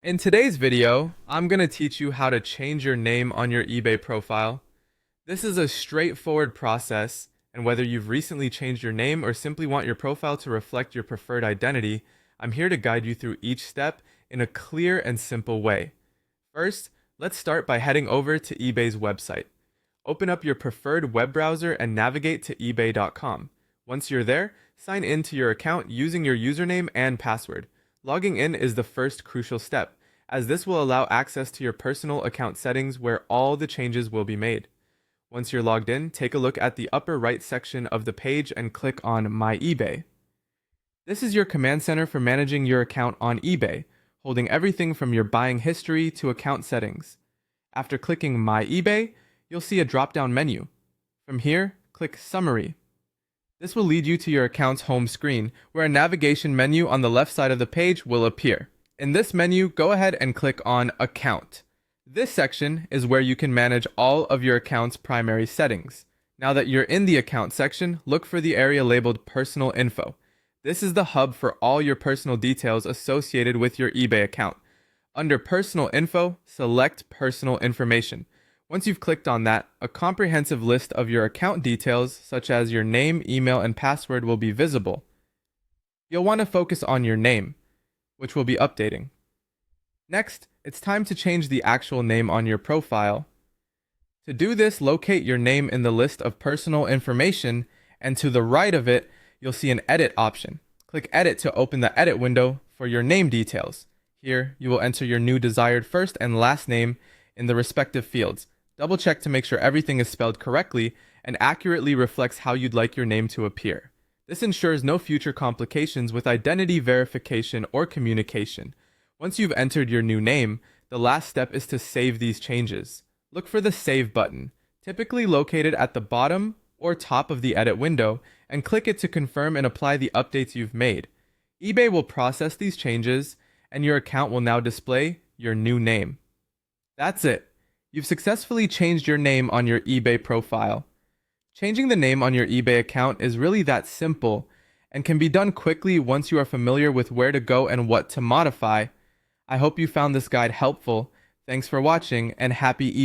In today's video, I'm going to teach you how to change your name on your eBay profile. This is a straightforward process, and whether you've recently changed your name or simply want your profile to reflect your preferred identity, I'm here to guide you through each step in a clear and simple way. First, let's start by heading over to eBay's website. Open up your preferred web browser and navigate to ebay.com. Once you're there, sign in to your account using your username and password. Logging in is the first crucial step, as this will allow access to your personal account settings where all the changes will be made. Once you're logged in, take a look at the upper right section of the page and click on My eBay. This is your command center for managing your account on eBay, holding everything from your buying history to account settings. After clicking My eBay, you'll see a drop-down menu. From here, click Summary. This will lead you to your account's home screen, where a navigation menu on the left side of the page will appear. In this menu, go ahead and click on Account. This section is where you can manage all of your account's primary settings. Now that you're in the Account section, look for the area labeled Personal Info. This is the hub for all your personal details associated with your eBay account. Under Personal Info, select Personal Information. Once you've clicked on that, a comprehensive list of your account details, such as your name, email, and password, will be visible. You'll want to focus on your name, which will be updating. Next, it's time to change the actual name on your profile. To do this, locate your name in the list of personal information, and to the right of it, you'll see an Edit option. Click Edit to open the Edit window for your name details. Here, you will enter your new desired first and last name in the respective fields. Double check to make sure everything is spelled correctly and accurately reflects how you'd like your name to appear. This ensures no future complications with identity verification or communication. Once you've entered your new name, the last step is to save these changes. Look for the Save button, typically located at the bottom or top of the edit window, and click it to confirm and apply the updates you've made. eBay will process these changes, and your account will now display your new name. That's it. You've successfully changed your name on your eBay profile. Changing the name on your eBay account is really that simple and can be done quickly once you are familiar with where to go and what to modify. I hope you found this guide helpful. Thanks for watching and happy eBay.